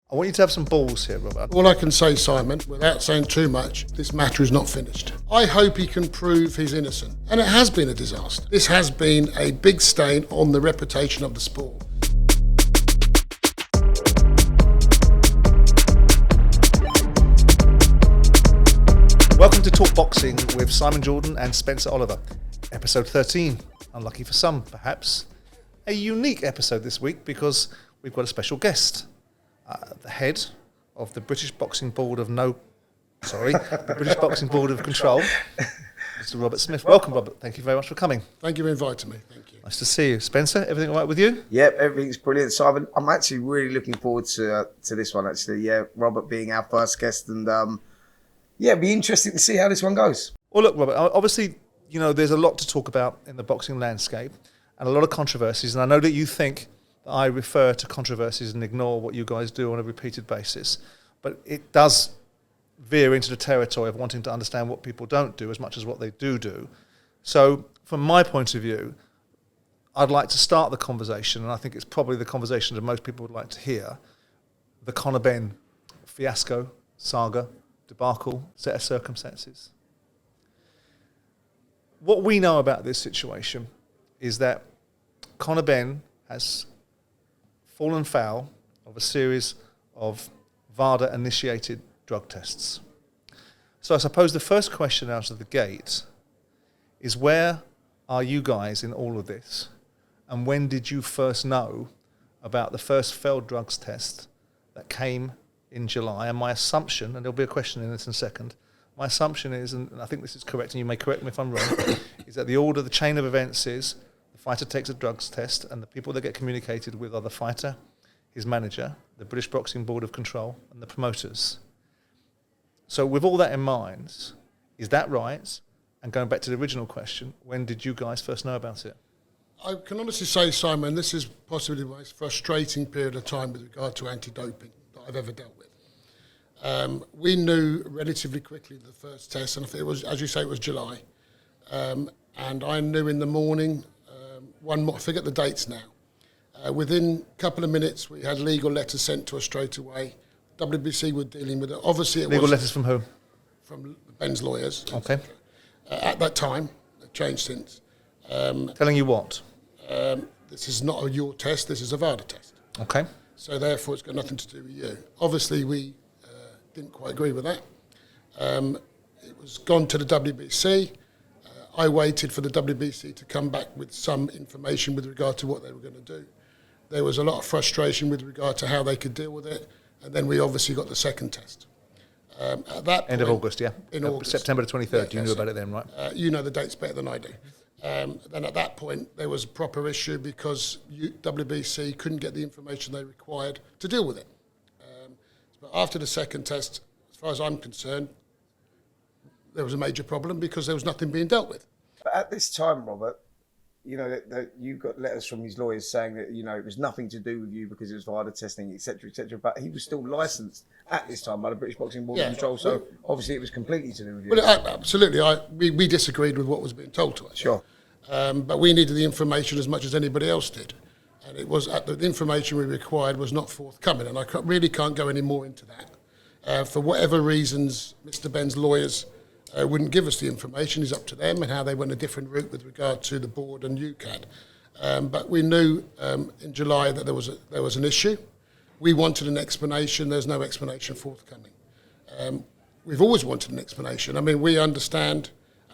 I want you to have some balls here, Robert. All I can say, Simon, without saying too much, this matter is not finished. I hope he can prove he's innocent. And it has been a disaster. This has been a big stain on the reputation of the sport. Welcome to Talk Boxing with Simon Jordan and Spencer Oliver. Episode 13. Unlucky for some, perhaps. A unique episode this week because we've got a special guest. The head of the British Boxing Board of the British Boxing Board of Control, Mr. Robert Smith. Welcome, Robert. Thank you very much for coming. Thank you for inviting me. Thank you. Nice to see you. Spencer, everything all right with you? Yep, everything's brilliant, Simon. I'm actually really looking forward to this one, actually. Yeah, Robert being our first guest, and it'd be interesting to see how this one goes. Well, look, Robert, obviously, you know, there's a lot to talk about in the boxing landscape and a lot of controversies, and I know that you think I refer to controversies and ignore what you guys do on a repeated basis. But it does veer into the territory of wanting to understand what people don't do as much as what they do. So from my point of view, I'd like to start the conversation, and I think it's probably the conversation that most people would like to hear, the Conor Benn fiasco, saga, debacle, set of circumstances. What we know about this situation is that Conor Benn has fallen foul of a series of VADA-initiated drug tests. So I suppose the first question out of the gate is, where are you guys in all of this? And when did you first know about the first failed drugs test that came in July? And my assumption, and there'll be a question in this in a second, my assumption is, and I think this is correct, and you may correct me if I'm wrong, is that the order, the chain of events is, the fighter takes a drugs test, and the people that get communicated with are the fighter, his manager, the British Boxing Board of Control, and the promoters. So with all that in mind, is that right? And going back to the original question, when did you guys first know about it? I can honestly say, Simon, this is possibly the most frustrating period of time with regard to anti-doping that I've ever dealt with. We knew relatively quickly the first test, and it was, as you say, it was July. And I knew in the morning, I forget the dates now. Within a couple of minutes, we had legal letters sent to us straight away. WBC were dealing with it. Obviously, it legal letters from who? From Ben's lawyers. Okay. At that time, it changed since. Telling you what? This is not a your test, this is a VADA test. Okay. So therefore, it's got nothing to do with you. Obviously, we didn't quite agree with that. It was gone to the WBC. I waited for the WBC to come back with some information with regard to what they were going to do. There was a lot of frustration with regard to how they could deal with it, and then we obviously got the second test. At that end of August, yeah. In August. September the 23rd, Yeah, you knew about it then, right? You know the dates better than I do. Then at that point, there was a proper issue because WBC couldn't get the information they required to deal with it. But after the second test, as far as I'm concerned, there was a major problem because there was nothing being dealt with. But at this time, Robert, you know, that you got letters from his lawyers saying that, you know, it was nothing to do with you because it was VADA testing, etc., etc. But he was still licensed at this time by the British Boxing Board of Control, so obviously it was completely to do with you. Well, absolutely. We disagreed with what was being told to us. Sure. But we needed the information as much as anybody else did. And it was the information we required was not forthcoming. And I really can't go any more into that. For whatever reasons, Mr. Benn's lawyers wouldn't give us the information. It's up to them and how they went a different route with regard to the board and UCAD. But we knew in July that there was an issue. We wanted an explanation. There's no explanation forthcoming. We've always wanted an explanation. I mean, we understand,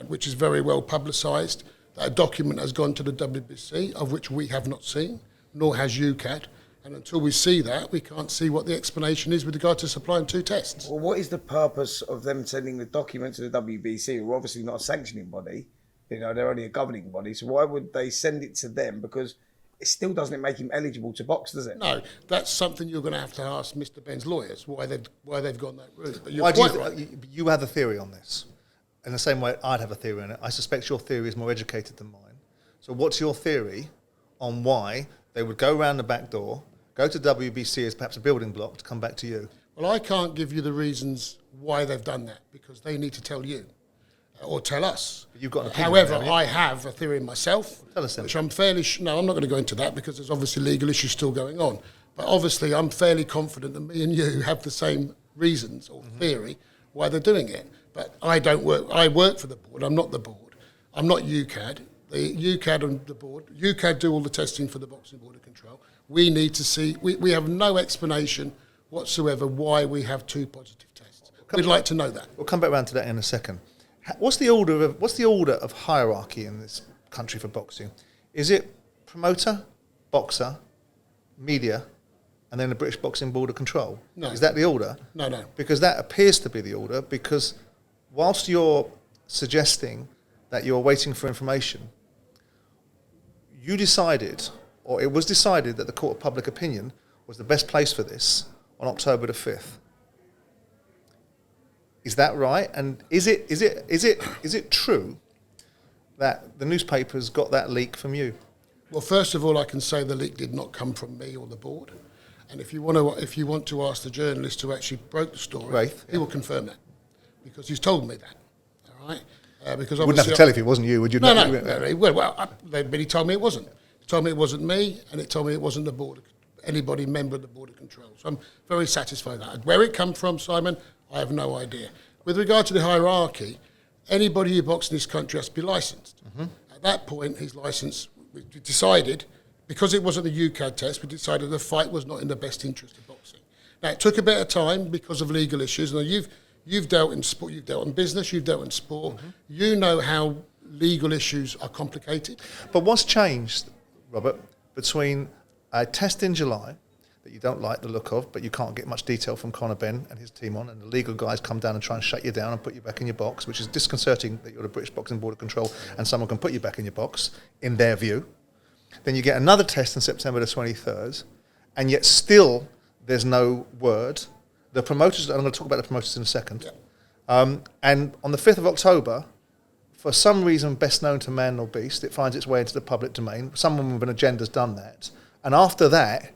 which is very well publicised, that a document has gone to the WBC, of which we have not seen, nor has UCAD. And until we see that, we can't see what the explanation is with regard to supplying two tests. Well, what is the purpose of them sending the document to the WBC? We're obviously not a sanctioning body. You know, they're only a governing body. So why would they send it to them? Because it still doesn't make him eligible to box, does it? No, that's something you're going to have to ask Mr. Benn's lawyers, why they've gone that route. But why do you have a theory on this? In the same way I'd have a theory on it. I suspect your theory is more educated than mine. So what's your theory on why they would go around the back door, go to WBC as perhaps a building block to come back to you? Well, I can't give you the reasons why they've done that because they need to tell you or tell us. But you've got an opinion. However, I have a theory myself, tell us then. which I'm fairly no, I'm not going to go into that because there's obviously legal issues still going on. But obviously, I'm fairly confident that me and you have the same reasons or theory why they're doing it. But I don't work. I work for the board. I'm not the board. I'm not UCAD. The UCAD and the board. UCAD do all the testing for the Boxing Board of Control. We need to see. We have no explanation whatsoever why we have 2 positive tests. We'd like to know that. We'll come back around to that in a second. What's the order of hierarchy in this country for boxing? Is it promoter, boxer, media, and then the British Boxing Board of Control? No. Is that the order? No. Because that appears to be the order, because whilst you're suggesting that you're waiting for information, you decided, or it was decided, that the Court of Public Opinion was the best place for this on October the 5th. Is that right? And is it true that the newspapers got that leak from you? Well, first of all, I can say the leak did not come from me or the board. And if you want to ask the journalist who actually broke the story, Wraith, he will confirm that, because he's told me that. All right. Because you wouldn't have to tell if it wasn't you, would you? No. But he told me it wasn't. He told me it wasn't me, and it told me it wasn't the board, anybody member of the Board of Control. So I'm very satisfied with that. Where it come from, Simon, I have no idea. With regard to the hierarchy, anybody who boxes in this country has to be licensed. At that point, his license, we decided, because it wasn't the UCAD test, we decided the fight was not in the best interest of boxing. Now, it took a bit of time because of legal issues. Now, you've dealt in sport, you've dealt in business, you've dealt in sport. You know how legal issues are complicated. But what's changed, Robert, between a test in July that you don't like the look of, but you can't get much detail from Conor Benn and his team on, and the legal guys come down and try and shut you down and put you back in your box, which is disconcerting that you're the British Boxing Board of Control and someone can put you back in your box, in their view. Then you get another test on September the 23rd, and yet still there's no word. The promoters, I'm going to talk about the promoters in a second, and on the 5th of October, for some reason best known to man or beast, it finds its way into the public domain. Someone with an agenda's done that, and after that,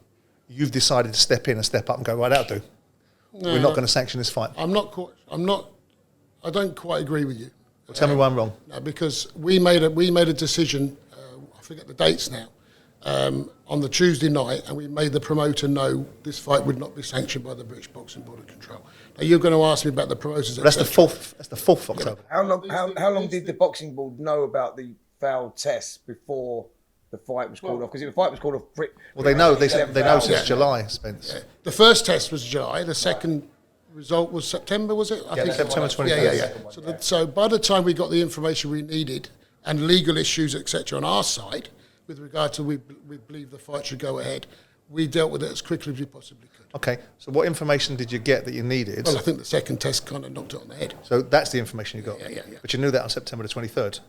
you've decided to step in and step up and go, right, that'll do. No, we're not going to sanction this fight. I don't quite agree with you. Well, tell me why I'm wrong. No, because we made a decision, I forget the dates now, on the Tuesday night, and we made the promoter know this fight would not be sanctioned by the British Boxing Board of Control. Now, you're going to ask me about the promoters. That's the 4th. That's the 4th of October. How long did the Boxing Board know about the foul test before the fight was called off? Because the fight was called off. Well, they know since July, Spence. Yeah. The first test was July. The second result was September, was it? I think September 23rd. Yeah. So by the time we got the information we needed and legal issues, etc., on our side, with regard to we believe the fight should go ahead, we dealt with it as quickly as we possibly could. Okay. So what information did you get that you needed? Well, I think the second test kind of knocked it on the head. So that's the information you got. Yeah. But you knew that on September the 23rd.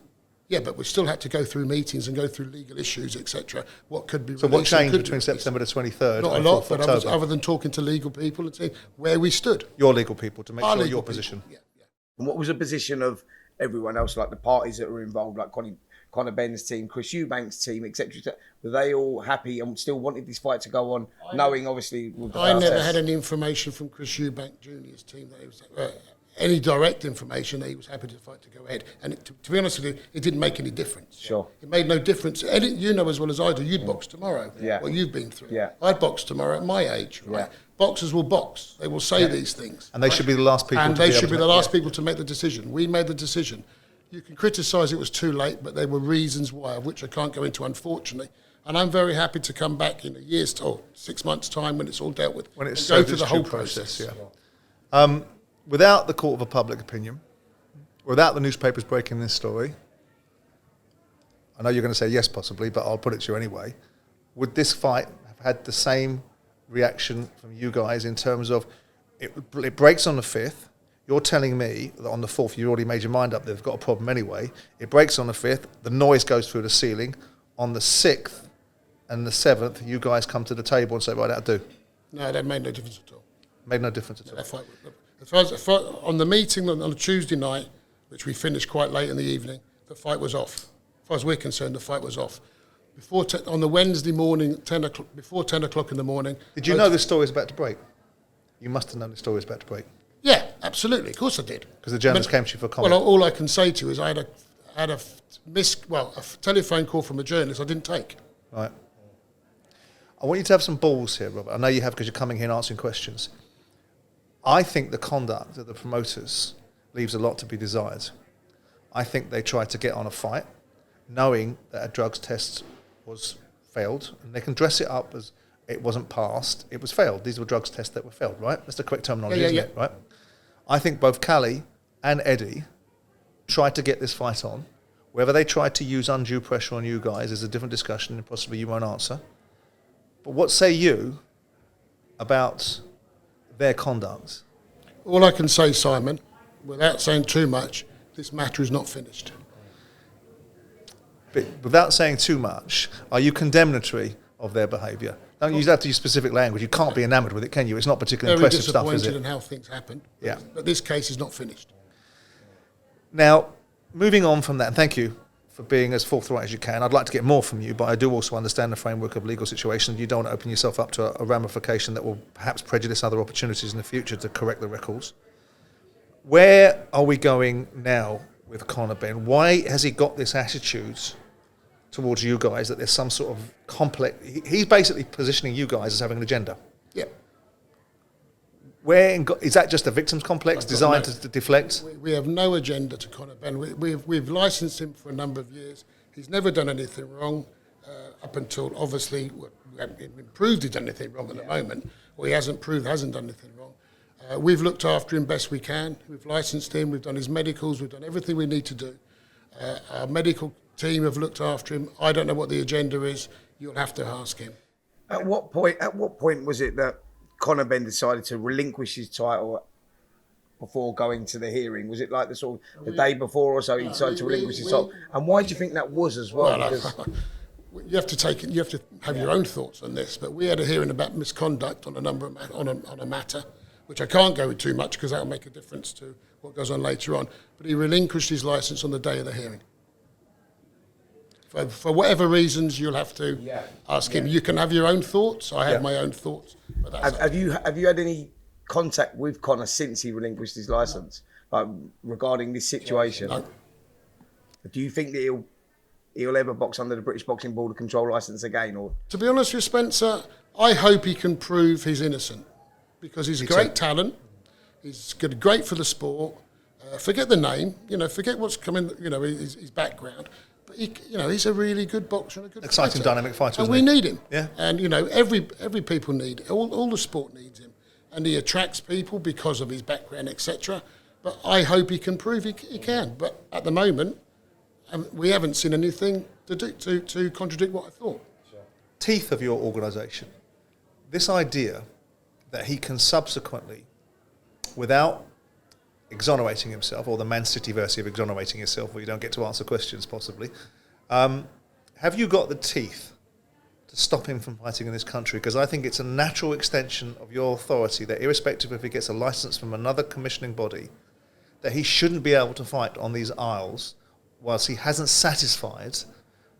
Yeah, but we still had to go through meetings and go through legal issues, etc. What could be So what changed between September the 23rd Not and a lot, 4th but October? other than talking to legal people and saying where we stood. Your legal people, to make Our sure legal your people, position. Yeah. And what was the position of everyone else, like the parties that were involved, like Conor Benn's team, Chris Eubank's team, etc.? Were they all happy and still wanted this fight to go on, knowing obviously with the I never test? had any information from Chris Eubank Jr.'s team that he was any direct information that he was happy to fight to go ahead. And to be honest with you, it didn't make any difference. Sure. It made no difference. Eddie, you know as well as I do, you'd box tomorrow. Yeah. What you've been through. Yeah. I'd box tomorrow at my age. Right? Yeah. Boxers will box. They will say these things. And they should be the last people And to they be able should be to the make- last people to make the decision. We made the decision. You can criticise it was too late, but there were reasons why, of which I can't go into, unfortunately. And I'm very happy to come back in a year's or 6 months' time when it's all dealt with. When it's and go served through its the due whole process, process. Without the court of a public opinion, without the newspapers breaking this story, I know you're going to say yes possibly, but I'll put it to you anyway, would this fight have had the same reaction from you guys in terms of it breaks on the 5th, you're telling me that on the 4th you already made your mind up, they've got a problem anyway, it breaks on the 5th, the noise goes through the ceiling, on the 6th and the 7th you guys come to the table and say, right, that'll do. No, that made no difference at all. Made no difference at all. That fight, as far as on the meeting on a Tuesday night, which we finished quite late in the evening, the fight was off. As far as we're concerned, the fight was off. On the Wednesday morning, before 10 o'clock in the morning... Did you know this story was about to break? You must have known this story was about to break. Yeah, absolutely. Of course I did. Because the journalist came to you for comment. Well, all I can say to you is I had a telephone call from a journalist I didn't take. Right. I want you to have some balls here, Robert. I know you have because you're coming here and answering questions. I think the conduct of the promoters leaves a lot to be desired. I think they tried to get on a fight, knowing that a drugs test was failed, and they can dress it up as it wasn't passed, it was failed. These were drugs tests that were failed, right? That's the correct terminology, isn't it? Right? I think both Callie and Eddie tried to get this fight on. Whether they tried to use undue pressure on you guys is a different discussion, and possibly you won't answer. But what say you about their conduct? All I can say, Simon, without saying too much, this matter is not finished. But without saying too much, are you condemnatory of their behaviour? Don't use that to use specific language. You can't be enamoured with it, can you? It's not particularly impressive stuff, is it? Very disappointed in how things happened. Yeah. But this case is not finished. Now, moving on from that, and thank you for being as forthright as you can. I'd like to get more from you, but I do also understand the framework of legal situations. You don't want to open yourself up to a ramification that will perhaps prejudice other opportunities in the future to correct the records. Where are we going now with Conor Benn? Why has he got this attitude towards you guys that there's some sort of complex... He's basically positioning you guys as having an agenda. Yep. Is that just a victim's complex designed to deflect? We have no agenda to Conor Benn. We've licensed him for a number of years. He's never done anything wrong up until, obviously, we haven't even proved he's done anything wrong at the moment, or he hasn't done anything wrong. We've looked after him best we can. We've licensed him. We've done his medicals. We've done everything we need to do. Our medical team have looked after him. I don't know what the agenda is. You'll have to ask him. At what point was it that Conor Benn decided to relinquish his title before going to the hearing? Was it like the day before or so he decided to relinquish his title? And why do you think that was as well? You have to have your own thoughts on this. But we had a hearing about misconduct on a matter, which I can't go into too much because that will make a difference to what goes on later on. But he relinquished his licence on the day of the hearing. For whatever reasons, you'll have to ask him. You can have your own thoughts. I have my own thoughts. But have you had any contact with Conor since he relinquished his licence, regarding this situation? No. Do you think that he'll ever box under the British Boxing Board of Control licence again? Or to be honest with Spencer, I hope he can prove he's innocent because he's a great talent. He's great for the sport. Forget the name, forget what's coming, his background. But he's a really good boxer and a good exciting, dynamic fighter. And we need him. Yeah. And every people need all the sport needs him, and he attracts people because of his background, etc. But I hope he can prove he can. But at the moment, we haven't seen anything to contradict what I thought. Teeth of your organisation. This idea that he can subsequently, without exonerating himself, or the Man City version of exonerating himself, where you don't get to answer questions, possibly. Have you got the teeth to stop him from fighting in this country? Because I think it's a natural extension of your authority that irrespective if he gets a licence from another commissioning body, that he shouldn't be able to fight on these isles whilst he hasn't satisfied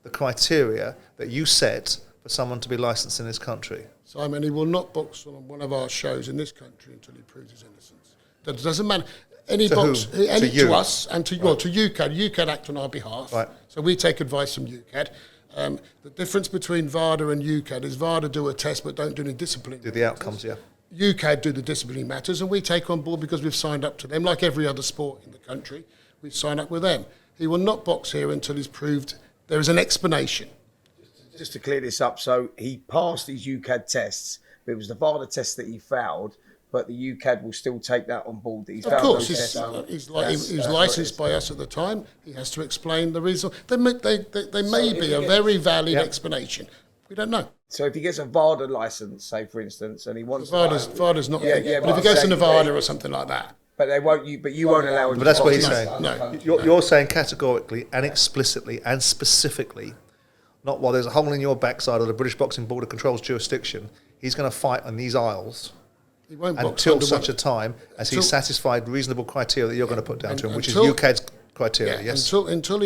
the criteria that you set for someone to be licensed in this country. Simon, he will not box on one of our shows in this country until he proves his innocence. That doesn't matter. To us and to UKAD. UKAD act on our behalf. Right. So we take advice from UKAD. The difference between VADA and UKAD is VADA do a test but don't do any discipline. Do the outcomes, yeah. UKAD do the disciplinary matters, and we take on board because we've signed up to them. Like every other sport in the country, we sign up with them. He will not box here until he's proved there is an explanation. Just to clear this up, so he passed his UKAD tests, but it was the VADA test that he failed. But the UKAD will still take that on board. That he's of course, he's licensed by us at the time. He has to explain the reason. There may be a very valid explanation. We don't know. So if he gets a VADA license, say for instance, and he wants VADA's not. But if he goes to Nevada or something like that. But they won't. But you won't allow him. But that's what he's saying. No. You're saying categorically and explicitly and specifically, not while there's a hole in your backside of the British Boxing Board of Control's jurisdiction, he's going to fight on these isles. He won't until such a time as he's satisfied reasonable criteria that you're going to put down to him, which is UKAD's criteria, yes? Until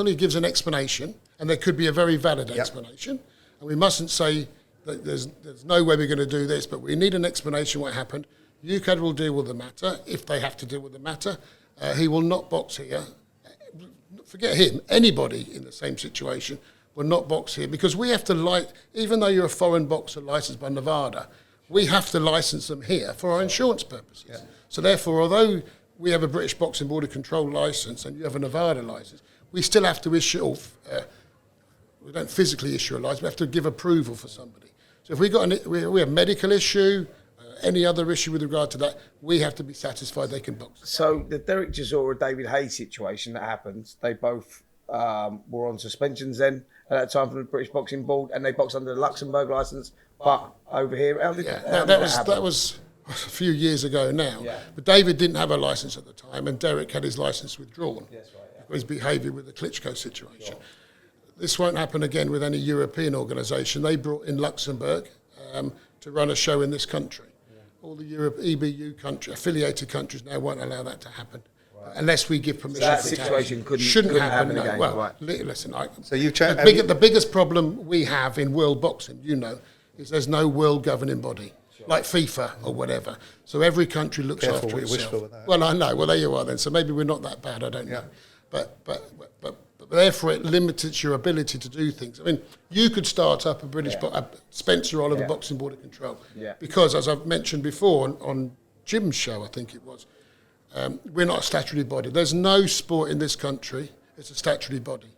he gives an explanation, and there could be a very valid explanation, and we mustn't say that there's no way we're going to do this, but we need an explanation what happened. UKAD will deal with the matter, if they have to deal with the matter. He will not box here. Forget him, anybody in the same situation will not box here, because we have to, even though you're a foreign boxer licensed by Nevada, we have to license them here for our insurance purposes. Yeah. So therefore, although we have a British Boxing Board of Control licence and you have a Nevada licence, we still have to issue, we don't physically issue a licence, we have to give approval for somebody. So if we have a medical issue, any other issue with regard to that, we have to be satisfied they can box. So the Derek Chisora, David Hayes situation that happened, they both were on suspensions then at that time from the British Boxing Board, and they boxed under the Luxembourg licence. But over here, that was a few years ago now. Yeah. But David didn't have a licence at the time, and Derek had his licence withdrawn. Yes, right, yeah. His behaviour with the Klitschko situation. Sure. This won't happen again with any European organisation. They brought in Luxembourg to run a show in this country. Yeah. All the EBU affiliated countries now won't allow that to happen. Unless we give permission. So that situation shouldn't happen again. Well, right. Listen, so the biggest problem we have in world boxing, is there's no world governing body, like FIFA or whatever. So every country looks after what itself. You wish for with that. Well, I know. Well, there you are then. So maybe we're not that bad. I don't know. But therefore it limits your ability to do things. I mean, you could start up a British Spencer Oliver Boxing Board of Control, because as I've mentioned before on Jim's show, I think it was. We're not a statutory body. There's no sport in this country it's a statutory body.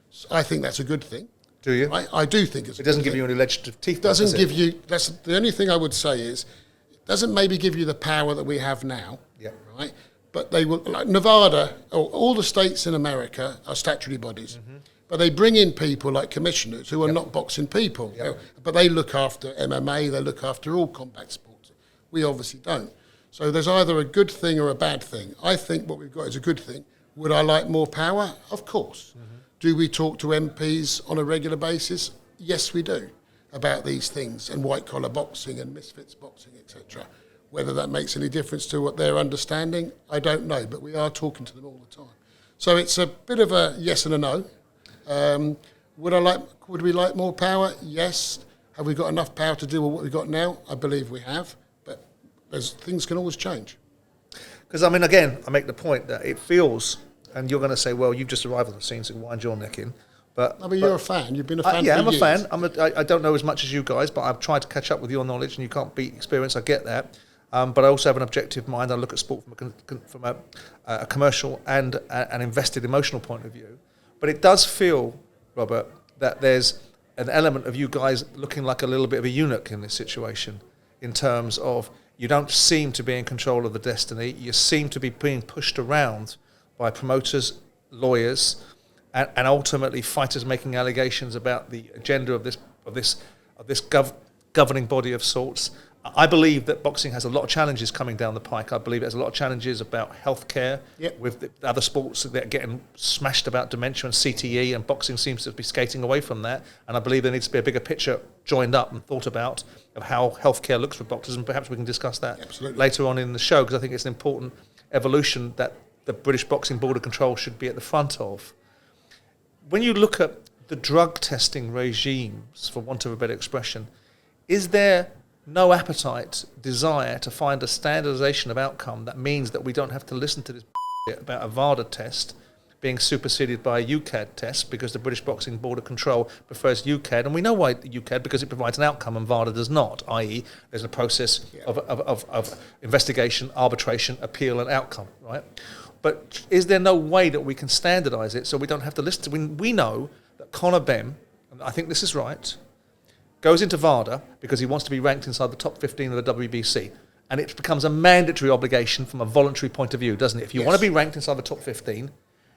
So I think that's a good thing. Do you? I do think it's a good thing. It doesn't give you any legislative teeth. Doesn't give you. That's the only thing I would say is it doesn't maybe give you the power that we have now. Yeah. Right. But they will, like Nevada, or all the states in America are statutory bodies. Mm-hmm. But they bring in people like commissioners who are not boxing people. Yep. But they look after MMA, they look after all combat sports. We obviously don't. So there's either a good thing or a bad thing. I think what we've got is a good thing. Would I like more power? Of course. Mm-hmm. Do we talk to MPs on a regular basis? Yes, we do, about these things, and white-collar boxing and misfits boxing, etc. Whether that makes any difference to what they're understanding, I don't know, but we are talking to them all the time. So it's a bit of a yes and a no. Would we like more power? Yes. Have we got enough power to deal with what we've got now? I believe we have, but things can always change. Because, I mean, again, I make the point that it feels, and you're going to say, well, you've just arrived on the scene, so wind your neck in. But you're a fan. You've been a fan for years. I'm a fan. I don't know as much as you guys, but I've tried to catch up with your knowledge, and you can't beat experience. I get that. But I also have an objective mind. I look at sport from a commercial and an invested emotional point of view. But it does feel, Robert, that there's an element of you guys looking like a little bit of a eunuch in this situation, in terms of you don't seem to be in control of the destiny. You seem to be being pushed around by promoters, lawyers, and ultimately fighters making allegations about the agenda of this governing body of sorts. I believe that boxing has a lot of challenges coming down the pike. I believe it has a lot of challenges about healthcare. Yep. With the other sports that are getting smashed about dementia and CTE, and boxing seems to be skating away from that. And I believe there needs to be a bigger picture joined up and thought about of how healthcare looks for boxers, and perhaps we can discuss that later on in the show, because I think it's an important evolution that the British Boxing Board of Control should be at the front of. When you look at the drug testing regimes, for want of a better expression, is there no appetite, desire to find a standardisation of outcome that means that we don't have to listen to this about a VADA test being superseded by a UCAD test, because the British Boxing Board of Control prefers UCAD, and we know why UCAD, because it provides an outcome and VADA does not, i.e. there's a process of investigation, arbitration, appeal and outcome, right? But is there no way that we can standardise it so we don't have to listen to... We know that Conor Benn, and I think this is right, goes into VADA because he wants to be ranked inside the top 15 of the WBC. And it becomes a mandatory obligation from a voluntary point of view, doesn't it? If you want to be ranked inside the top 15,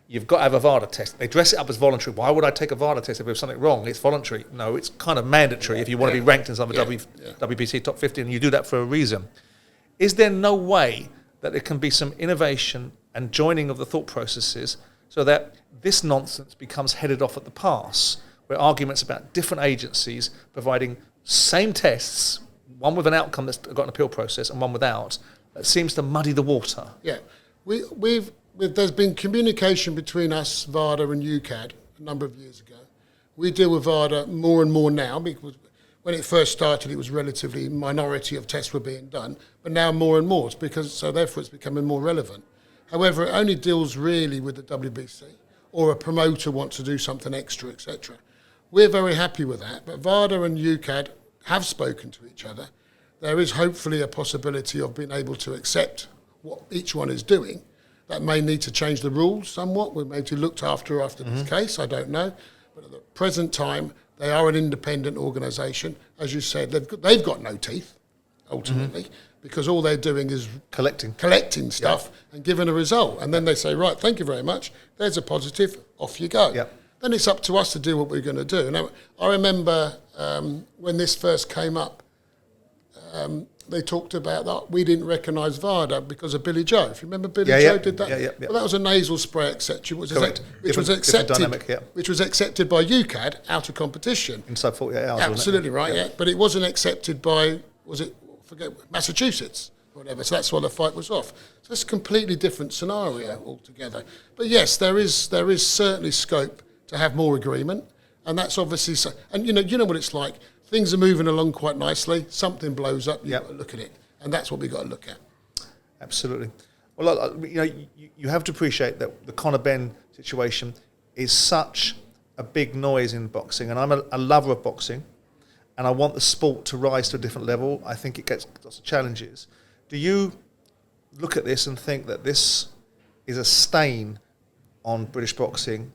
you've got to have a VADA test. They dress it up as voluntary. Why would I take a VADA test if there's something wrong? It's voluntary. No, it's kind of mandatory if you want to be ranked inside the WBC top 15, and you do that for a reason. Is there no way that there can be some innovation and joining of the thought processes so that this nonsense becomes headed off at the pass, where arguments about different agencies providing same tests, one with an outcome that's got an appeal process and one without, that seems to muddy the water? Yeah. There's been communication between us, VADA and UCAD, a number of years ago. We deal with VADA more and more now, because when it first started, it was relatively minority of tests were being done, but now more and more, so therefore it's becoming more relevant. However, it only deals really with the WBC, or a promoter wants to do something extra, etc. We're very happy with that. But VADA and UKAD have spoken to each other. There is hopefully a possibility of being able to accept what each one is doing. That may need to change the rules somewhat. We may have to looked after this case, I don't know. But at the present time, they are an independent organisation. As you said, they've got no teeth, ultimately, because all they're doing is collecting stuff and giving a result. And then they say, right, thank you very much. There's a positive, off you go. Yep. Then it's up to us to do what we're going to do. Now, I remember when this first came up, they talked about that we didn't recognise VADA because of Billy Joe. If you remember, Billy Joe did that. Yeah. Well, that was a nasal spray exception, which was accepted by UKAD out of competition inside 48 hours. Absolutely right. Yeah, but it wasn't accepted by Massachusetts or whatever. So that's why the fight was off. So it's a completely different scenario altogether. But yes, there is certainly scope to have more agreement, and that's obviously so. And you know what it's like. Things are moving along quite nicely. Something blows up. You've got to look at it, and that's what we've got to look at. Absolutely. Well, you have to appreciate that the Conor Benn situation is such a big noise in boxing, and I'm a lover of boxing, and I want the sport to rise to a different level. I think it gets lots of challenges. Do you look at this and think that this is a stain on British boxing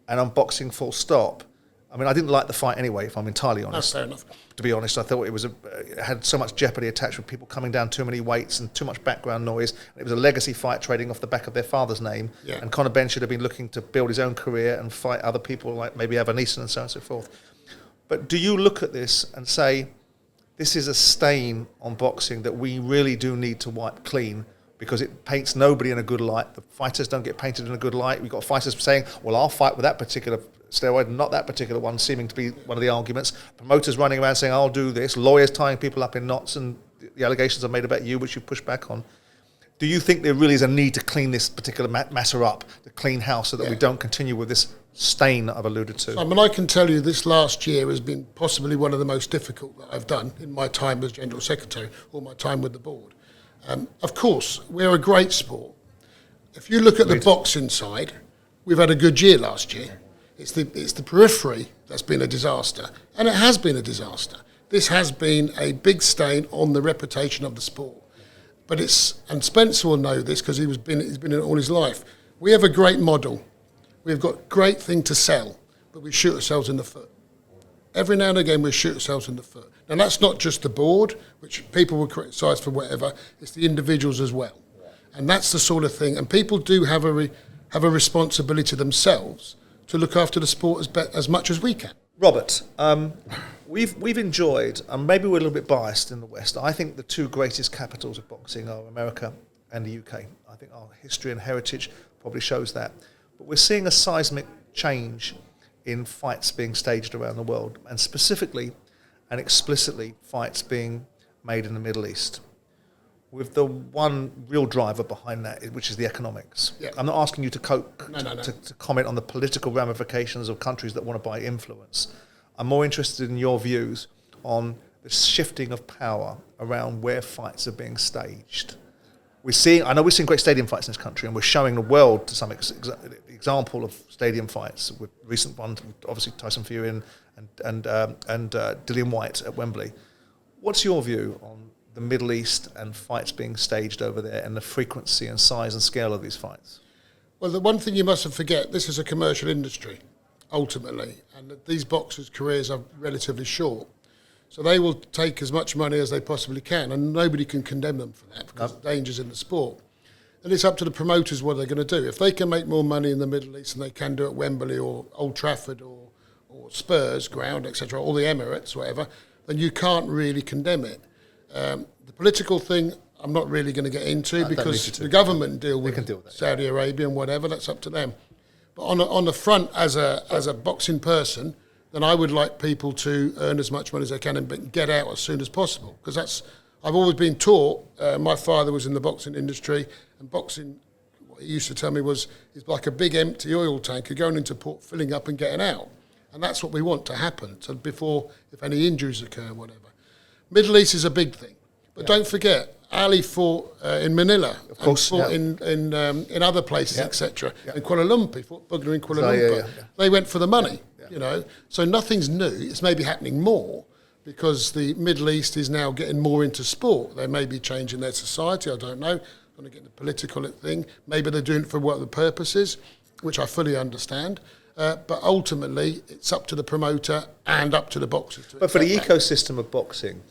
and on boxing full stop? I mean, I didn't like the fight anyway, if I'm entirely honest. That's fair enough. To be honest, I thought it had so much jeopardy attached with people coming down too many weights and too much background noise. It was a legacy fight trading off the back of their father's name. Yeah. And Conor Benn should have been looking to build his own career and fight other people like maybe Evan Easton and so on and so forth. But do you look at this and say, this is a stain on boxing that we really do need to wipe clean because it paints nobody in a good light? The fighters don't get painted in a good light. We've got fighters saying, well, I'll fight with that particular steroid, not that particular one, seeming to be one of the arguments. Promoters running around saying, I'll do this. Lawyers tying people up in knots, and the allegations are made about you, which you push back on. Do you think there really is a need to clean this particular matter up, to clean house, so that we don't continue with this stain that I've alluded to? I mean, I can tell you this last year has been possibly one of the most difficult that I've done in my time as General Secretary or my time with the board. Of course, we're a great sport. If you look at the boxing side, we've had a good year last year. It's the periphery that's been a disaster, and it has been a disaster. This has been a big stain on the reputation of the sport. But and Spencer will know this because he's been in it all his life. We have a great model. We've got great thing to sell, but we shoot ourselves in the foot. Every now and again we shoot ourselves in the foot. And that's not just the board, which people will criticise for whatever, it's the individuals as well. And that's the sort of thing. And people do have a responsibility themselves to look after the sport as much as we can. Robert, we've enjoyed, and maybe we're a little bit biased in the West, I think the two greatest capitals of boxing are America and the UK. I think our history and heritage probably shows that. But we're seeing a seismic change in fights being staged around the world, and specifically and explicitly fights being made in the Middle East, with the one real driver behind that, which is the economics. Yeah. I'm not asking you to comment on the political ramifications of countries that want to buy influence. I'm more interested in your views on the shifting of power around where fights are being staged. I know we're seeing great stadium fights in this country, and we're showing the world to some example of stadium fights, with recent ones, obviously Tyson Fury and Dillian White at Wembley. What's your view on the Middle East and fights being staged over there, and the frequency and size and scale of these fights? Well, the one thing you mustn't forget, this is a commercial industry, ultimately, and that these boxers' careers are relatively short. So they will take as much money as they possibly can, and nobody can condemn them for that because of dangers in the sport. And it's up to the promoters what they're going to do. If they can make more money in the Middle East than they can do at Wembley or Old Trafford or Spurs ground, etc., or the Emirates, whatever, then you can't really condemn it. The political thing, I'm not really going to get into because the government deal with Saudi Arabia and whatever. That's up to them. But on the front, as a boxing person, then I would like people to earn as much money as they can and get out as soon as possible. Because I've always been taught. My father was in the boxing industry, and boxing, what he used to tell me is like a big empty oil tanker going into port, filling up and getting out. And that's what we want to happen. So before, if any injuries occur, whatever. Middle East is a big thing, but don't forget, Ali fought in Manila, of course, and fought in other places, etc. In Kuala Lumpur, he fought Bugner in Kuala Lumpur. They went for the money. you know. So nothing's new. It's maybe happening more because the Middle East is now getting more into sport. They may be changing their society, I don't know. I'm going to get the political thing. Maybe they're doing it for what the purpose is, which I fully understand. But ultimately, it's up to the promoter and up to the boxers. But for the ecosystem of boxing,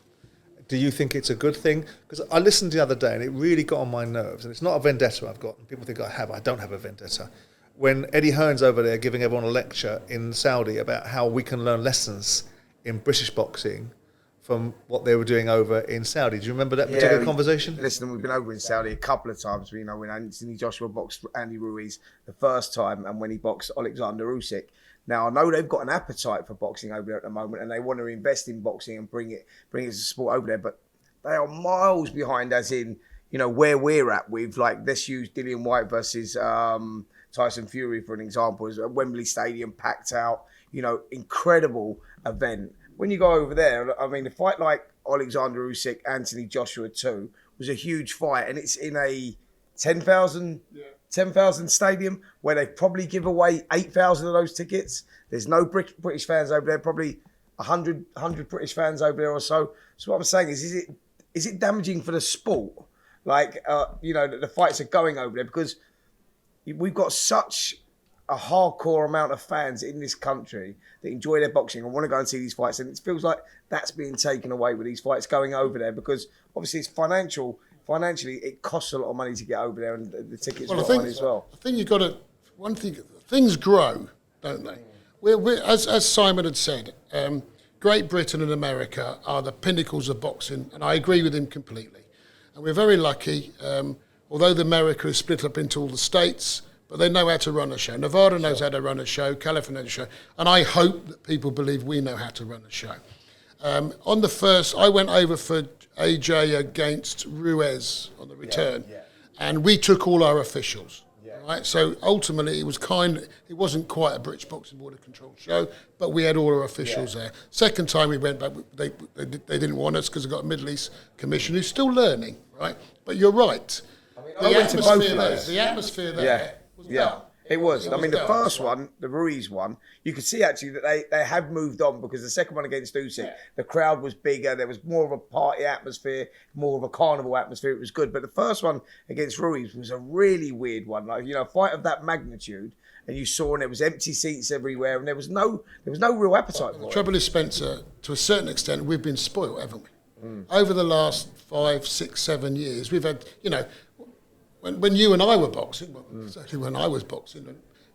do you think it's a good thing? Because I listened the other day and it really got on my nerves. And it's not a vendetta I've got. And people think I have. I don't have a vendetta. When Eddie Hearn's over there giving everyone a lecture in Saudi about how we can learn lessons in British boxing from what they were doing over in Saudi. Do you remember that particular conversation? Listen, we've been over in Saudi a couple of times. You know, when Anthony Joshua boxed Andy Ruiz the first time and when he boxed Alexander Usyk. Now, I know they've got an appetite for boxing over there at the moment and they want to invest in boxing and bring it as a sport over there, but they are miles behind, as in, you know, where we're at with, like, let's use Dillian Whyte versus Tyson Fury, for an example, as a Wembley Stadium packed out, you know, incredible event. When you go over there, I mean, a fight like Alexander Usyk, Anthony Joshua 2 was a huge fight, and it's in a 10,000 stadium where they probably give away 8,000 of those tickets. There's no British fans over there, probably 100 British fans over there or so. So what I'm saying is it damaging for the sport? Like, you know, that the fights are going over there because we've got such a hardcore amount of fans in this country that enjoy their boxing and want to go and see these fights, and it feels like that's being taken away with these fights going over there because obviously it's financially it costs a lot of money to get over there, and the tickets are on as well. I think you've got to, one thing, things grow, don't they? We're as Simon had said, Great Britain and America are the pinnacles of boxing, and I agree with him completely. And we're very lucky, although the America is split up into all the states, but they know how to run a show. Nevada knows how to run a show, California knows how to show, and I hope that people believe we know how to run a show. On the first, I went over for AJ against Ruiz on the return, and we took all our officials. Right, so ultimately it wasn't quite a British Boxing Board of Control show, but we had all our officials there. Second time we went back, they didn't want us because they've got a Middle East commission who's still learning, right? But you're right. I mean, The atmosphere there was dull. It was. I mean, the first one, the Ruiz one, you could see actually that they have moved on because the second one against Usyk, the crowd was bigger. There was more of a party atmosphere, more of a carnival atmosphere. It was good. But the first one against Ruiz was a really weird one. Like, you know, a fight of that magnitude, and you saw, and there was empty seats everywhere, and there was no real appetite for it. The trouble is, Spencer, to a certain extent, we've been spoiled, haven't we? Over the last 5, 6, 7 years, we've had, you know, when you and I were boxing, well, certainly when I was boxing,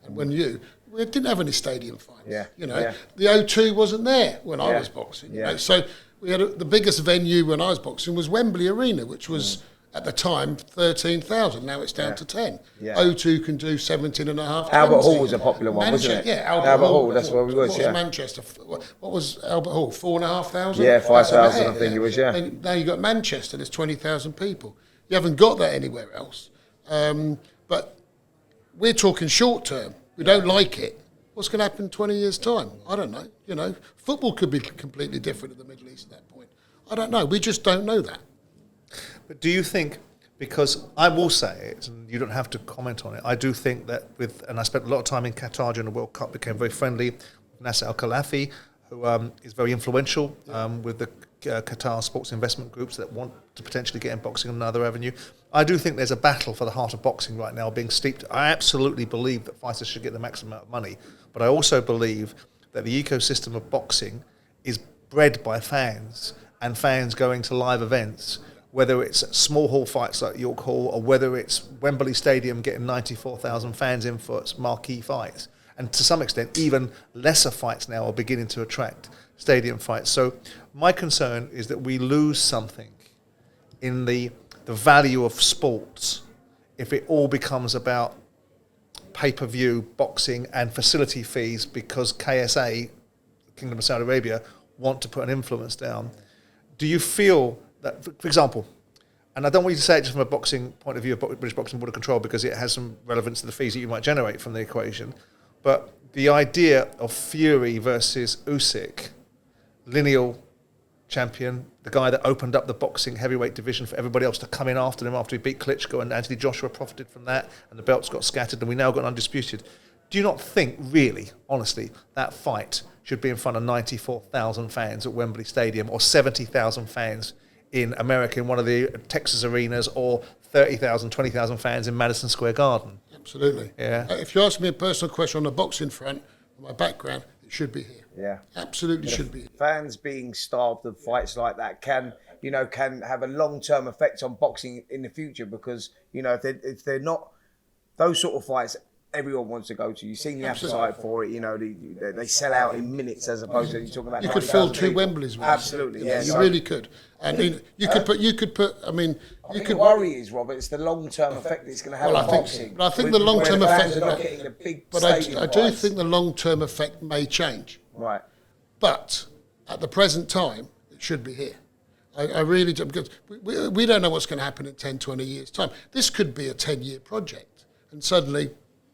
and when we didn't have any stadium fights. You know, the O2 wasn't there when I was boxing. You know? So we had the biggest venue when I was boxing was Wembley Arena, which was at the time 13,000. Now it's down to 10. O2 can do 17,500. Albert Hall was a popular one, wasn't it? Yeah, Albert Hall. That's where we was. What was Manchester? What was Albert Hall? 4,500. Yeah, 5,000. I think it was. Yeah. And now you got Manchester. There's 20,000 people. You haven't got that anywhere else. But we're talking short term. We don't like it. What's going to happen in 20 years' time? I don't know. You know, football could be completely different in the Middle East at that point. I don't know. We just don't know that. But do you think, because I will say it, and you don't have to comment on it, I do think that and I spent a lot of time in Qatar during the World Cup, became very friendly with Nasser Al-Khelafi, who is very influential with the Qatar sports investment groups that want to potentially get in boxing another avenue. I do think there's a battle for the heart of boxing right now being steeped. I absolutely believe that fighters should get the maximum amount of money, but I also believe that the ecosystem of boxing is bred by fans and fans going to live events, whether it's small hall fights like York Hall or whether it's Wembley Stadium getting 94,000 fans in for marquee fights. And to some extent, even lesser fights now are beginning to attract stadium fights. So my concern is that we lose something in the value of sports if it all becomes about pay-per-view boxing and facility fees because KSA, Kingdom of Saudi Arabia, want to put an influence down. Do you feel that, for example, and I don't want you to say it just from a boxing point of view of British Boxing Board of Control because it has some relevance to the fees that you might generate from the equation, but the idea of Fury versus Usyk, lineal champion, the guy that opened up the boxing heavyweight division for everybody else to come in after him after he beat Klitschko, and Anthony Joshua profited from that, and the belts got scattered, and we now got undisputed. Do you not think, really, honestly, that fight should be in front of 94,000 fans at Wembley Stadium or 70,000 fans in America in one of the Texas arenas or 30,000, 20,000 fans in Madison Square Garden? Absolutely. Yeah. If you ask me a personal question on the boxing front, my background, it should be here. Yeah. Absolutely should be here. Fans being starved of fights like that can have a long-term effect on boxing in the future, because, if they're not those sort of fights everyone wants to go to. You've seen the appetite for it. They sell out in minutes, as opposed to you talking about. You could fill 2 Wembleys. Absolutely, yeah. You really could. I mean, you could put. I mean, you could. The worry is, Robert, it's the long-term effect it's going to have on boxing. But I think the long-term effect. But I do think the long-term effect may change. Right. But at the present time, it should be here. I really do, because we don't know what's going to happen in 10, 20 years' time. This could be a 10-year project, and suddenly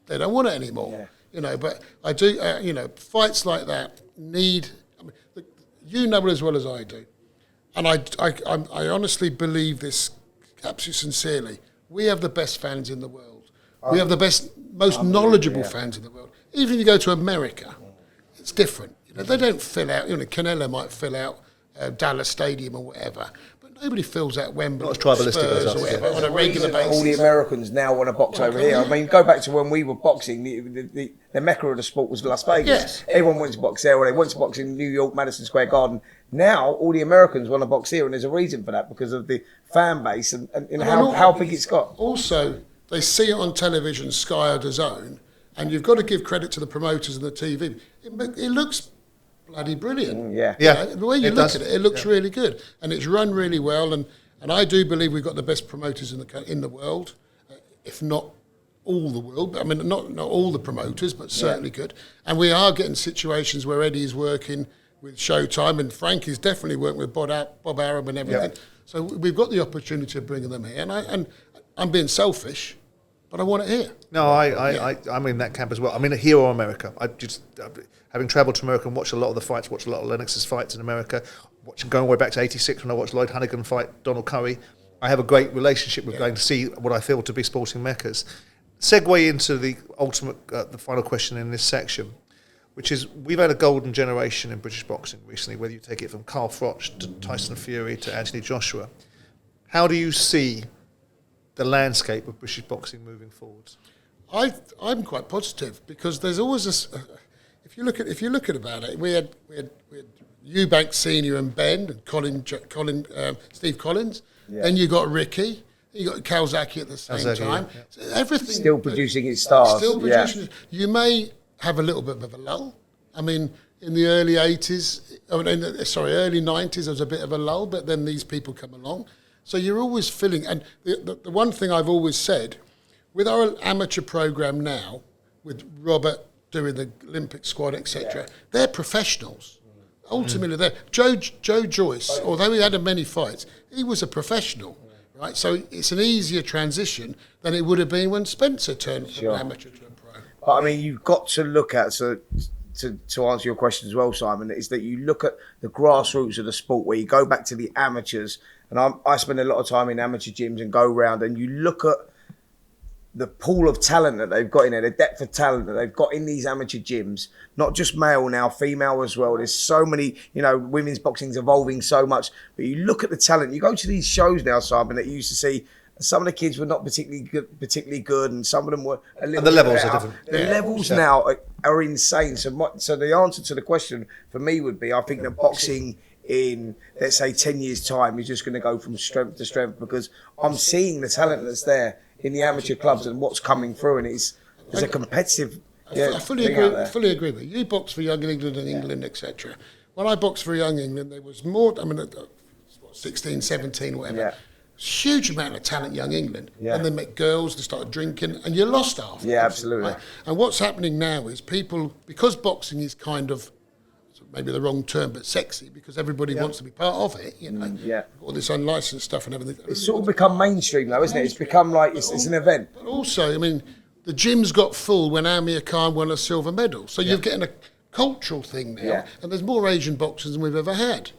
they don't want it anymore. Yeah. But I do, fights like that need, you know it as well as I do, and I honestly believe this absolutely sincerely. We have the best fans in the world. We have the best, most knowledgeable fans in the world. Even if you go to America, it's different. They don't fill out, Canelo might fill out Dallas Stadium or whatever, but nobody fills out Wembley, not as tribalistic as us, or whatever, on a regular basis. All the Americans now want to box over here. I mean, go back to when we were boxing. The mecca of the sport was Las Vegas. Yes. Everyone went to box there, or they went to box in New York, Madison Square Garden. Now all the Americans want to box here, and there's a reason for that, because of the fan base and how big it's got. Also, they see it on television, Sky or DAZN, and you've got to give credit to the promoters and the TV. It looks bloody brilliant. Yeah. The way you look at it, it looks really good, and it's run really well. And I do believe we've got the best promoters in the world, if not all the world. I mean, not all the promoters, but certainly good. And we are getting situations where Eddie's working with Showtime, and Frank is definitely working with Bob Arab and everything. Yeah. So we've got the opportunity of bringing them here, and I'm being selfish, but I want it here. No, I'm in that camp as well. I mean, here or America. Having travelled to America and watched a lot of the fights, watched a lot of Lennox's fights in America, going way back to '86 when I watched Lloyd Hannigan fight Donald Curry, I have a great relationship with going to see what I feel to be sporting meccas. Segue into the final question in this section, which is, we've had a golden generation in British boxing recently, whether you take it from Carl Froch to Tyson Fury to Anthony Joshua. How do you see the landscape of British boxing moving forward? I'm quite positive, because there's always if you look at about it, we had Eubank Sr. and Ben and Steve Collins. Yeah. Then you got Ricky. You got Kawasaki at the same time. Yeah. So everything still producing its stars. Still producing. Yeah. You may have a little bit of a lull. I mean, in the early 80s, early 90s, there was a bit of a lull, but then these people come along. So you're always filling. And the one thing I've always said, with our amateur program now, with Robert doing the Olympic squad, etc., they're professionals. Ultimately, they're Joe Joyce, although he had many fights, he was a professional, right? So it's an easier transition than it would have been when Spencer turned from an amateur to a pro. But I mean, you've got to look at, to answer your question as well, Simon, is that you look at the grassroots of the sport, where you go back to the amateurs, and I spend a lot of time in amateur gyms and go around, and you look at the pool of talent that they've got in there, the depth of talent that they've got in these amateur gyms, not just male now, female as well. There's so many, women's boxing's evolving so much. But you look at the talent, you go to these shows now, Simon, that you used to see, some of the kids were not particularly good, and some of them were a little bit. And the levels are different. The levels now are insane. So the answer to the question for me would be, I think that boxing in, let's say, 10 years' time is just going to go from strength to strength, because I'm seeing the talent that's there in the amateur clubs and what's coming through, and it's a competitive. I fully agree with you. You box for Young England and England, etc. When I boxed for Young England, there was more. I mean, 16, 17, whatever. Yeah. Huge amount of talent, Young England. Yeah. And they met girls, they started drinking, and you lost half. Yeah, absolutely. Right? And what's happening now is people, because boxing is kind of, maybe the wrong term, but sexy, because everybody wants to be part of it, all this unlicensed stuff and everything. It's sort of become mainstream though, isn't it? It's become like, it's an event. But also, I mean, the gyms got full when Amir Khan won a silver medal. So you're getting a cultural thing now, and there's more Asian boxers than we've ever had,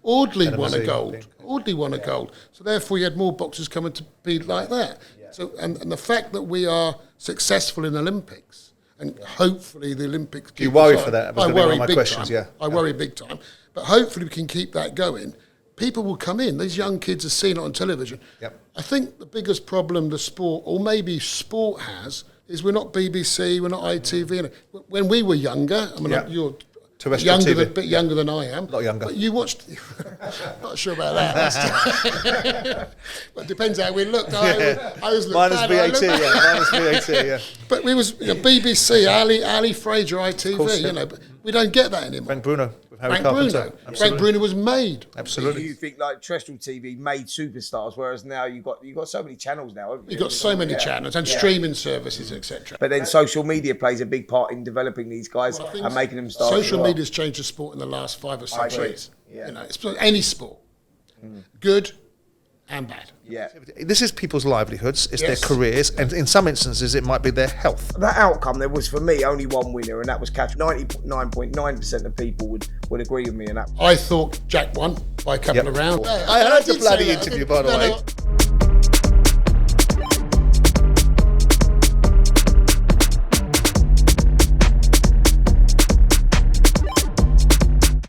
Audley won a gold. So therefore you had more boxers coming to be like that. So and the fact that we are successful in Olympics, and hopefully the Olympics. Do you worry for that? That was I gonna be one worry of my big questions, time. yeah. I worry big time. But hopefully we can keep that going. People will come in. These young kids have seen it on television. Yep. I think the biggest problem the sport, or maybe sport has, is we're not BBC, we're not ITV. And when we were younger, I mean, Yeah. you're Terrestrial TV. a bit younger than I am. A lot younger. But you watched. Not sure about that. But it depends how we looked. I was Minus VAT, Minus VAT, yeah. But we was BBC, Ali Fraser, ITV. course, yeah. But we don't get that anymore. Frank Bruno with Harry Frank Carpenter. Bruno. Absolutely. Frank Bruno was made. Absolutely. You think like terrestrial TV made superstars, whereas now you got so many channels now. Haven't you? You've got so many channels and streaming services, etc. But then social media plays a big part in developing these guys and making them stars. Social media's changed the sport in the last 5 or 6 agree. years. Yeah. You know, it's any sport, good and bad. Yeah. This is people's livelihoods, it's Yes. their careers, and in some instances it might be their health. That outcome, there was for me only one winner, and that was catch. 99.9% of people would agree with me on that. I thought Jack won by a couple Yep. of rounds. I heard the did bloody say that. interview, by the way.